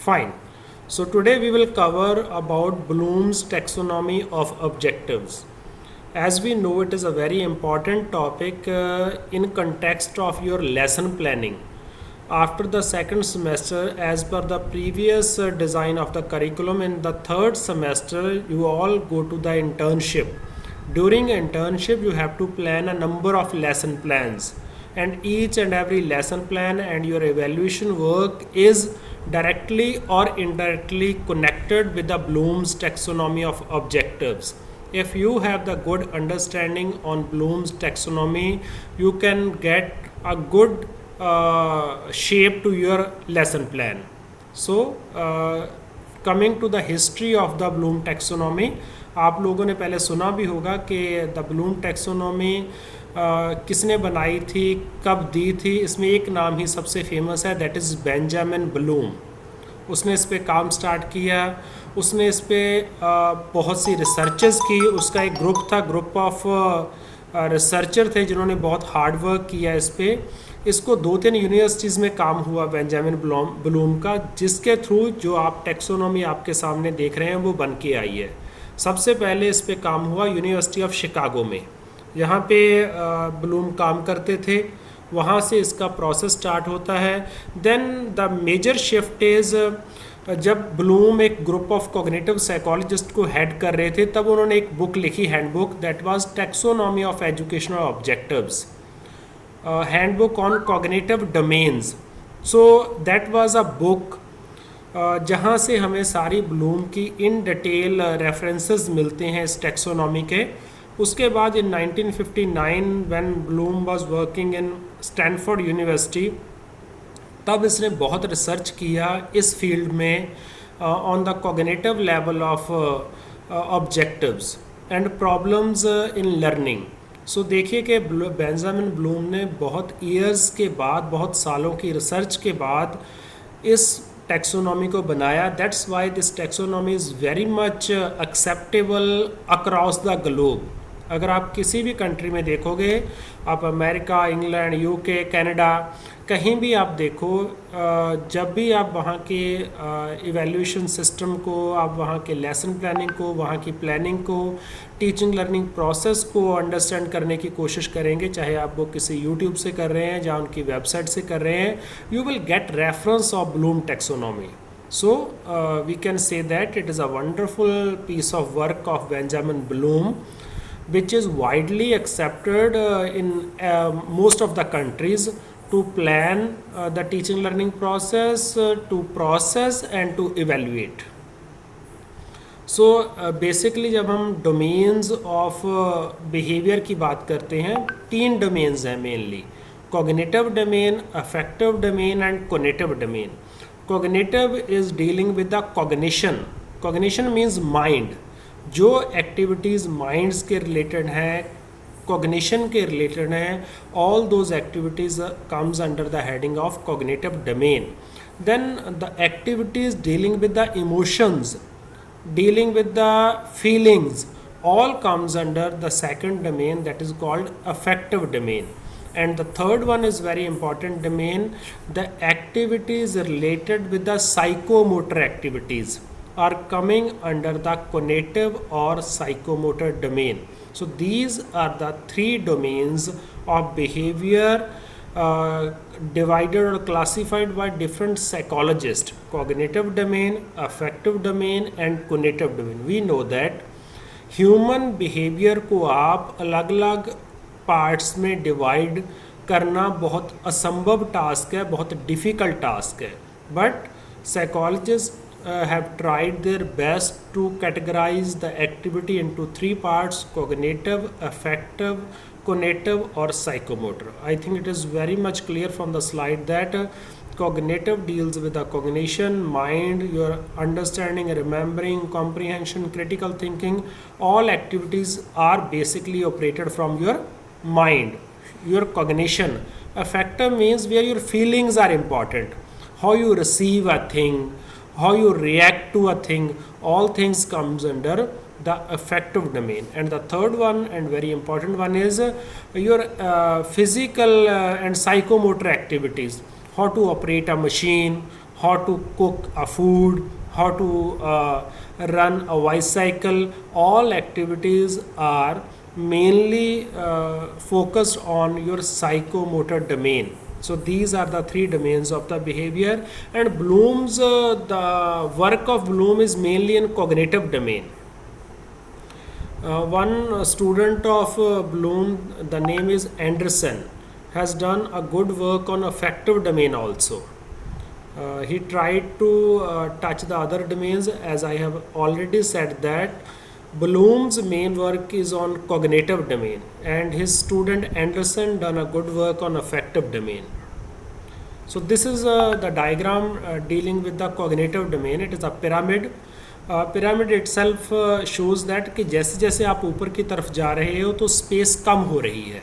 Fine. So today we will cover about Bloom's taxonomy of objectives. As we know, it is a very important topic in context of your lesson planning. After the second semester, as per the previous design of the curriculum, in the third semester, you all go to the internship. During internship, you have to plan a number of lesson plans, and each and every lesson plan and your evaluation work is directly or indirectly connected with the Bloom's taxonomy of objectives. If you have the good understanding on Bloom's taxonomy, you can get a good shape to your lesson plan. So, coming to the history of the Bloom taxonomy, आप लोगों ने पहले सुना भी होगा कि the Bloom taxonomy किसने बनाई थी, कब दी थी. इसमें एक नाम ही सबसे फेमस है, दैट इज़ बेंजामिन ब्लूम. उसने इस पे काम स्टार्ट किया. उसने इस पे बहुत सी रिसर्चेस की. उसका एक ग्रुप था, ग्रुप ऑफ रिसर्चर थे जिन्होंने बहुत हार्ड वर्क किया इस पे. इसको 2-3 यूनिवर्सिटीज़ में काम हुआ बेंजामिन ब्लूम का, जिसके थ्रू जो आप टैक्सोनॉमी आपके सामने देख रहे हैं वो बन के आई है. सबसे पहले इस पे काम हुआ यूनिवर्सिटी ऑफ शिकागो में. यहाँ पे ब्लूम काम करते थे. वहाँ से इसका प्रोसेस स्टार्ट होता है. Then the major shift is, जब ब्लूम एक ग्रुप ऑफ कॉग्निटिव साइकोलॉजिस्ट को हेड कर रहे थे, तब उन्होंने एक बुक लिखी, handbook, that was taxonomy of educational objectives, handbook on cognitive domains. So that was a book जहाँ से हमें सारी ब्लूम की इन डिटेल रेफरेंसेस मिलते हैं इस टैक्सोनॉमी के. उसके बाद in 1959 when Bloom was working in Stanford University, तब इसने बहुत रिसर्च किया इस फील्ड में on the cognitive level of objectives and problems in learning. So देखिए कि बेंजामिन ब्लूम ने बहुत ईयर्स के बाद, बहुत सालों की रिसर्च के बाद इस टैक्सोनॉमी को बनाया. That's why this taxonomy is very much acceptable across the globe. अगर आप किसी भी कंट्री में देखोगे, आप अमेरिका, इंग्लैंड, यूके, कनाडा, कहीं भी आप देखो, जब भी आप वहाँ के इवैल्यूएशन सिस्टम को, आप वहाँ के लेसन प्लानिंग को, वहाँ की प्लानिंग को, टीचिंग लर्निंग प्रोसेस को अंडरस्टैंड करने की कोशिश करेंगे, चाहे आप वो किसी यूट्यूब से कर रहे हैं या उनकी वेबसाइट से कर रहे हैं, you will get reference of Bloom taxonomy. So we can say that it is a wonderful piece of work of Benjamin Bloom, which is widely accepted in most of the countries to plan the teaching learning process, to process and to evaluate. So basically जब हम domains of behavior की बात करते हैं, 3 domains हैं mainly: cognitive domain, affective domain and cognitive domain. Cognitive is dealing with the cognition. Cognition means mind. जो activities minds के related हैं, कॉग्निशन के रिलेटेड हैं, all those activities comes under the heading of cognitive domain. Then the activities dealing with the emotions, dealing with the feelings, all comes under the second domain, that is called affective domain. And the third one is very important domain, the activities related with the psychomotor activities are coming under the cognitive or psychomotor domain. So these are the 3 domains of behavior divided or classified by different psychologists: cognitive domain, affective domain and cognitive domain. We know that human behaviour को आप अलग अलग parts में divide करना बहुत असंभव task है, बहुत डिफ़िकल्ट टास्क है. But psychologist have tried their best to categorize the activity into 3 parts: cognitive, affective, cognitive or psychomotor. I think it is very much clear from the slide that cognitive deals with the cognition, mind, your understanding, remembering, comprehension, critical thinking. All activities are basically operated from your mind, your cognition. Affective means where your feelings are important, how you receive a thing, how you react to a thing, all things comes under the affective domain. And the third one and very important one is your physical and psychomotor activities, how to operate a machine, how to cook a food, how to run a bicycle. All activities are mainly focused on your psychomotor domain. So these are the three domains of the behavior, and Bloom's the work of Bloom is mainly in cognitive domain. One student of Bloom, the name is Anderson, has done a good work on affective domain also. He tried to touch the other domains, as I have already said that Bloom's main work is on cognitive domain, and his student Anderson done a good work on affective domain. So this is the diagram dealing with the cognitive domain. It is a pyramid. Pyramid itself shows that कि जैसे जैसे आप ऊपर की तरफ जा रहे हो तो स्पेस कम हो रही है,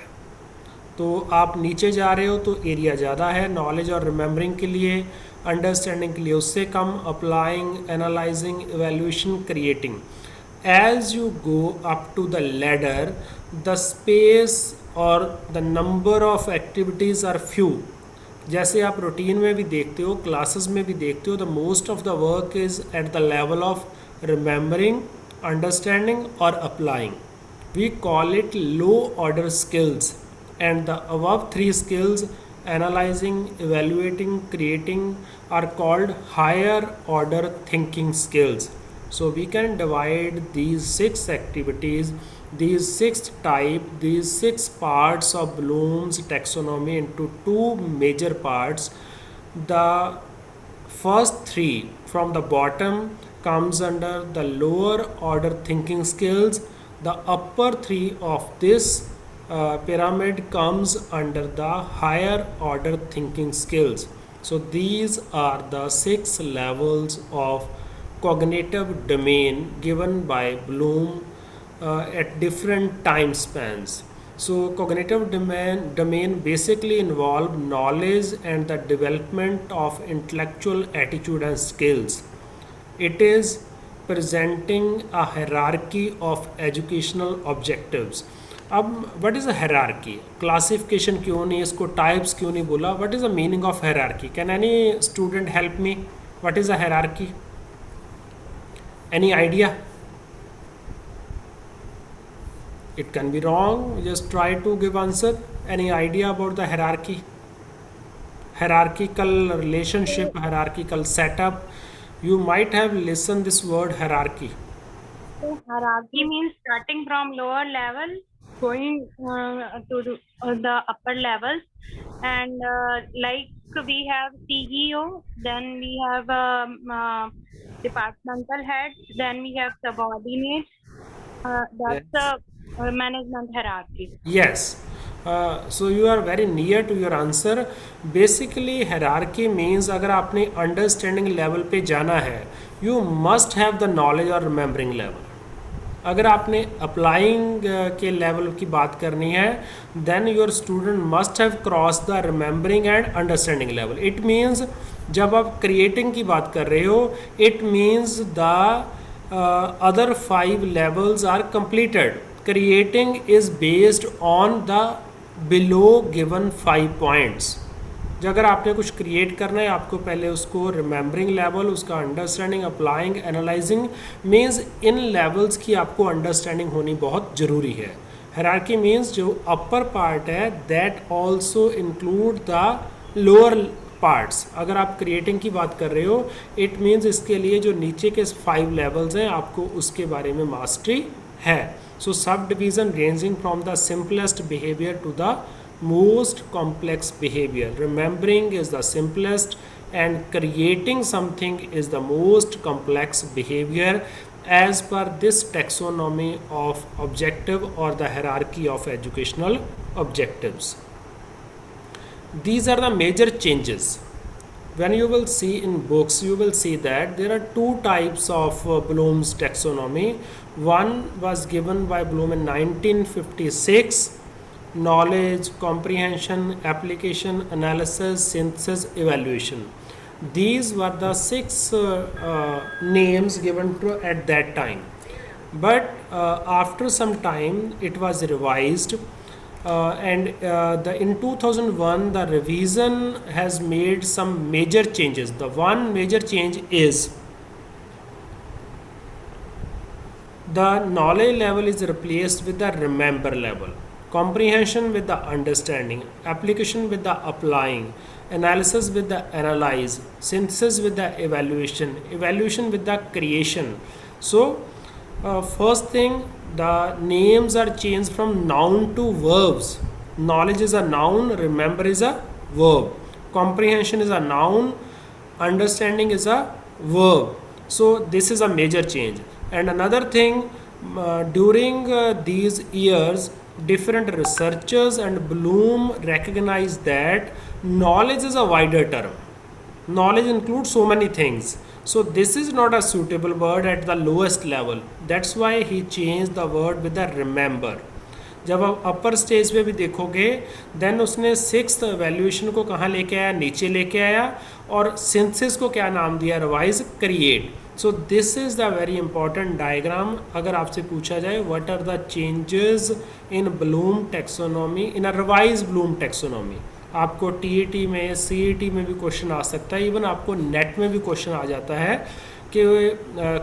तो आप नीचे जा रहे हो तो एरिया ज़्यादा है नॉलेज और रिमेंबरिंग के लिए, अंडरस्टैंडिंग के लिए उससे कम, applying, analysing, evaluation, creating. As you go up to the ladder, the space और the number of activities are few. जैसे आप रूटीन में भी देखते हो, क्लासेस में भी देखते हो, the most of the work is at the level of remembering, understanding और applying. We call it low order skills, and the above three skills, analyzing, evaluating, creating, are called higher order thinking skills. So we can divide these 6 activities, these 6 type, these 6 parts of Bloom's taxonomy into 2 major parts. The first 3 from the bottom comes under the lower order thinking skills. The upper 3 of this pyramid comes under the higher order thinking skills. So these are the 6 levels of cognitive domain given by Bloom at different time spans. So cognitive domain basically involve knowledge and the development of intellectual attitude and skills. It is presenting a hierarchy of educational objectives. अब what is a hierarchy? Classification क्यों नहीं, इसको types क्यों नहीं बोला? What is the meaning of hierarchy? Can any student help me? What is a hierarchy? Any idea? It can be wrong, just try to give answer. Any idea about the hierarchy? hierarchical relationship, hierarchical setup. You might have listened this word hierarchy. So hierarchy means starting from lower level, going to the upper levels, and like we have CEO, then we have departmental head, then we have subordinates. That's Yes. the management hierarchy. Yes. So you are very near to your answer. Basically hierarchy means अगर आपने understanding level पे जाना है, you must have the knowledge और remembering level. अगर आपने applying के level की बात करनी है, then your student must have cross the remembering and understanding level. It means जब आप क्रिएटिंग की बात कर रहे हो, it means the other 5 levels are completed. Creating is based on the below given 5 points. जो अगर आपने कुछ क्रिएट करना है, आपको पहले उसको रिमेंबरिंग लेवल, उसका understanding, applying, analysing, means in levels की आपको अंडरस्टैंडिंग होनी बहुत ज़रूरी है. हायरार्की मीन्स जो अपर पार्ट है, that also include the lower parts. अगर आप क्रिएटिंग की बात कर रहे हो, इट मीन्स इसके लिए जो नीचे के 5 लेवल्स हैं, आपको उसके बारे में मास्टरी है. So subdivision ranging from the simplest behaviour to the most complex behavior. Remembering is the simplest and creating something is the most complex behavior as per this taxonomy of objective or the hierarchy of educational objectives. These are the major changes. When you will see in books, you will see that there are 2 types of Bloom's taxonomy. One was given by Bloom in 1956. Knowledge, comprehension, application, analysis, synthesis, evaluation. These were the 6 names given to at that time. But after some time, it was revised. In 2001 the revision has made some major changes. The one major change is the knowledge level is replaced with the remember level, comprehension with the understanding, application with the applying, analysis with the analyze, synthesis with the evaluation, evaluation with the creation. So, first thing, the names are changed from noun to verbs. Knowledge is a noun, remember is a verb, comprehension is a noun, understanding is a verb. So this is a major change. And another thing, during these years, different researchers and Bloom recognized that knowledge is a wider term. Knowledge includes so many things. So this is not a suitable word at the lowest level. That's why he changed the word with the remember. जब आप upper stage पे भी देखोगे, then उसने sixth valuation को कहाँ लेके आया, नीचे लेके आया, और सिंथेसिस को क्या नाम दिया, revise, create. So this is the very important diagram. अगर आपसे पूछा जाए what are the changes in Bloom taxonomy, in a revise Bloom taxonomy, आपको टीईटी में, सीईटी में भी क्वेश्चन आ सकता है, इवन आपको नेट में भी क्वेश्चन आ जाता है कि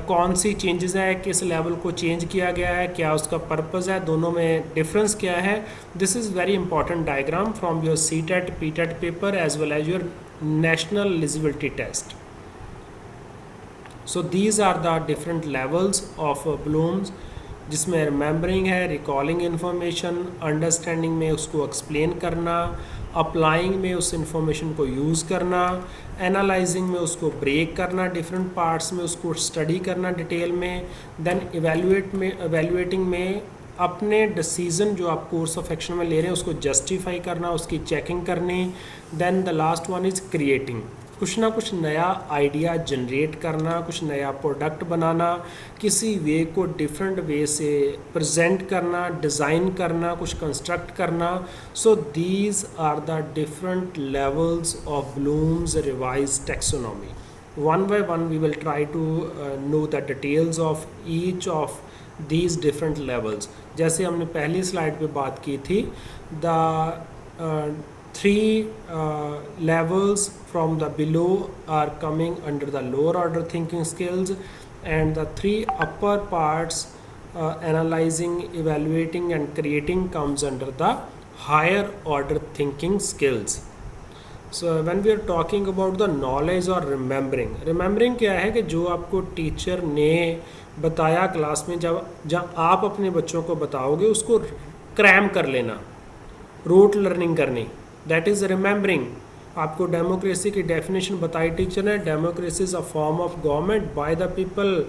कौन सी चेंजेस है, किस लेवल को चेंज किया गया है, क्या उसका पर्पज़ है, दोनों में डिफरेंस क्या है. This is very important diagram from your CTET PTET paper as well as your national eligibility test. So these are the different levels of Bloom's, जिसमें रिमेंबरिंग है, रिकॉलिंग इन्फॉर्मेशन, अंडरस्टैंडिंग में उसको explain करना, applying में उस information को use करना, analysing में उसको ब्रेक करना, डिफरेंट पार्ट्स में उसको स्टडी करना डिटेल में, देन एवेल्युएटिंग में अपने डिसीजन जो आप कोर्स ऑफ एक्शन में ले रहे हैं उसको जस्टिफाई करना, उसकी चेकिंग करनी. Then the last one is creating, कुछ ना कुछ नया आइडिया जनरेट करना, कुछ नया प्रोडक्ट बनाना, किसी वे को डिफरेंट वे से प्रेजेंट करना, डिज़ाइन करना, कुछ कंस्ट्रक्ट करना. So these are the different levels of Bloom's revise taxonomy. One by one we will try to know the details of each of these different levels. जैसे हमने पहली slide पे बात की थी, the three levels from the below are coming under the lower order thinking skills, and the three upper parts, analyzing, evaluating and creating, comes under the higher order thinking skills. So when we are talking about the knowledge or remembering क्या है कि जो आपको teacher ने बताया class में, जब आप अपने बच्चों को बताओगे उसको क्रैम कर लेना, रोट लर्निंग करनी, दैट इज़ रिमेंबरिंग. आपको डेमोक्रेसी की डेफिनेशन बताई टीचर ने, democracy is a form of government by the people,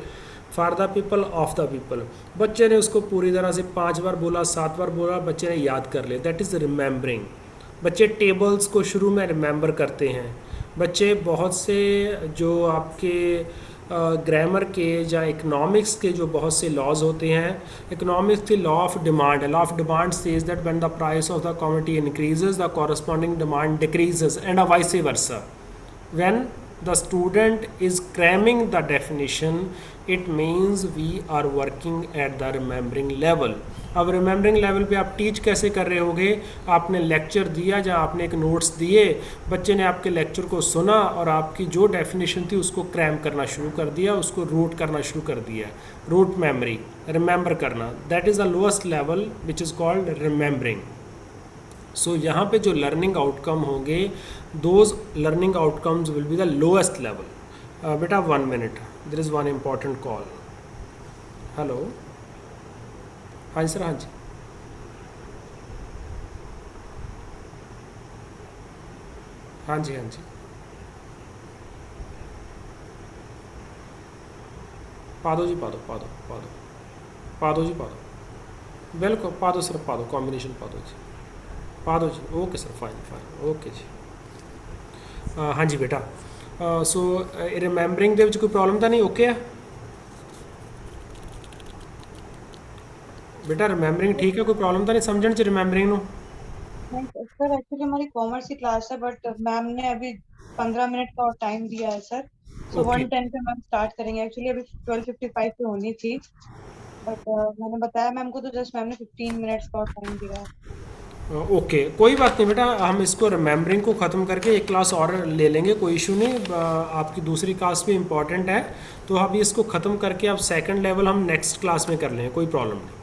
for the people, of the people. बच्चे ने उसको पूरी तरह से 5 बार बोला, 7 बार बोला, बच्चे ने याद कर लिया, दैट इज़ रिमेंबरिंग. बच्चे टेबल्स को शुरू में रिमेंबर करते हैं. बच्चे बहुत से जो आपके ग्रामर के या इकोनॉमिक्स के जो बहुत से लॉज होते हैं, इकोनॉमिक्स के law of demand, law of demand says that when the price of the commodity increases the corresponding demand decreases and vice versa. When the student is cramming the definition, it means we are working at the remembering level. अब remembering level पे आप teach कैसे कर रहे होगे, आपने lecture दिया, जहाँ आपने एक नोट्स दिए, बच्चे ने आपके लेक्चर को सुना और आपकी जो डेफिनेशन थी उसको क्रैम करना शुरू कर दिया, उसको रूट करना शुरू कर दिया. रूट मेमोरी, रिमेंबर करना, that is the lowest level which is called remembering. So यहाँ पे जो लर्निंग आउटकम होंगे, those learning outcomes will be the lowest level. बेटा 1 minute, there is one important call. Hello, हाँ जी सर, हाँ जी. हाँ जी, हाँ जी, पा दो जी, पा दो, पा दो, पा दो, पा दो जी, पा दो, बिल्कुल पा दो सर, पा दो, कॉम्बिनेशन पा दो जी, पा दो जी. Okay sir, fine fine, okay जी. हाँ जी बेटा. सो रिमेंबरिंग ਦੇ ਵਿੱਚ ਕੋਈ ਪ੍ਰੋਬਲਮ ਤਾਂ ਨਹੀਂ? ਓਕੇ ਹੈ बेटा, रिमेंबरिंग ठीक है, कोई प्रॉब्लम तो नहीं समझने च रिमेंबरिंग ਨੂੰ? नहीं सर, एक्चुअली हमारी कॉमर्स की क्लास है, बट मैम ने अभी 15 मिनट का और टाइम दिया है सर. सो 1:10 पे मैम स्टार्ट करेंगे. एक्चुअली अभी 12:55 पे होनी थी, बट मैंने बताया मैम को, तो जस्ट मैम ने 15 मिनट्स का और टाइम दिया है. ओके कोई बात नहीं बेटा, हम इसको रिमेम्बरिंग को ख़त्म करके एक क्लास और ले लेंगे, कोई इशू नहीं। आपकी दूसरी क्लास भी इम्पॉर्टेंट है, तो अभी इसको ख़त्म करके अब सेकंड लेवल हम नेक्स्ट क्लास में कर लेंगे, कोई प्रॉब्लम नहीं।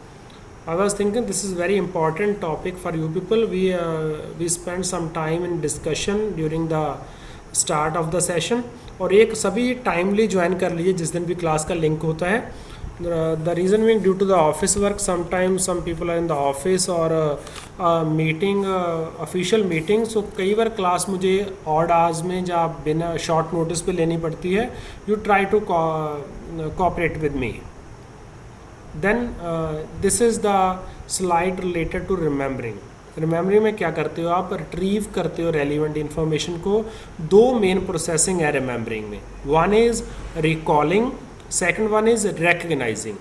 I was thinking this is very important topic for you people. We spent some time in discussion during the start of the session, और एक सभी टाइमली ज्वाइन कर लीजिए जिस दिन भी क्लास का लिंक होता है। The reason being due to the office work, sometimes some people are in the office or meeting, official meeting, so कई बार क्लास मुझे odd hours में या बिना short notice पे लेनी पड़ती है। You try to cooperate with me. Then this is the slide related to remembering. रिमेमरिंग में क्या करते हो आप, रिट्रीव करते हो रेलिवेंट इन्फॉर्मेशन को। दो मेन प्रोसेसिंग है रिमेमरिंग में, one is recalling, second one is recognizing.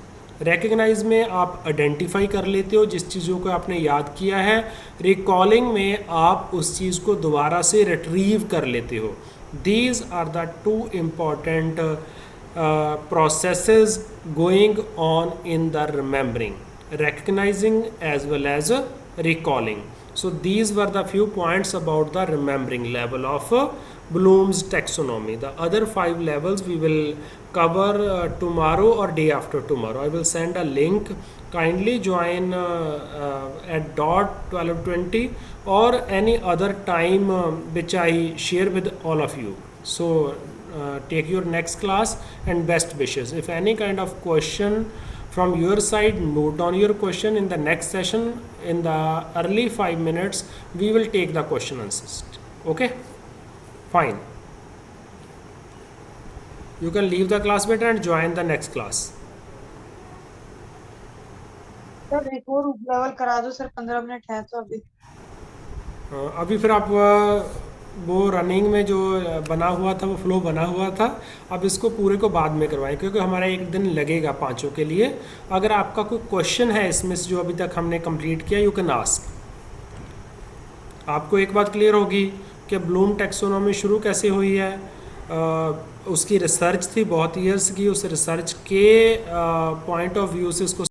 Recognize में आप आइडेंटिफाई कर लेते हो जिस चीज़ों को आपने याद किया है, रिकॉलिंग में आप उस चीज़ को दोबारा से रिट्रीव कर लेते हो। These are the two important processes going on in the remembering, recognizing as well as recalling. So these were the few points about the remembering level of Bloom's taxonomy. The other 5 levels we will cover tomorrow or day after tomorrow. I will send a link. Kindly join at .12:20 or any other time which I share with all of you. So take your next class and best wishes. If any kind of question from your side, note down your question. In the next session, in the early 5 minutes, we will take the question answers. Okay, fine. You can leave the class better and join the next class. Sir एक और level करा दो sir, 15 minute है तो अभी फिर आप वो रनिंग में जो बना हुआ था, वो फ्लो बना हुआ था, अब इसको पूरे को बाद में करवाएं क्योंकि हमारा एक दिन लगेगा पांचों के लिए। अगर आपका कोई क्वेश्चन है इसमें से जो अभी तक हमने कंप्लीट किया, यू कैन आस्क। आपको एक बात क्लियर होगी कि ब्लूम टैक्सोनॉमी शुरू कैसे हुई है। उसकी रिसर्च थी बहुत ईयर्स की, उस रिसर्च के पॉइंट ऑफ व्यू से इसको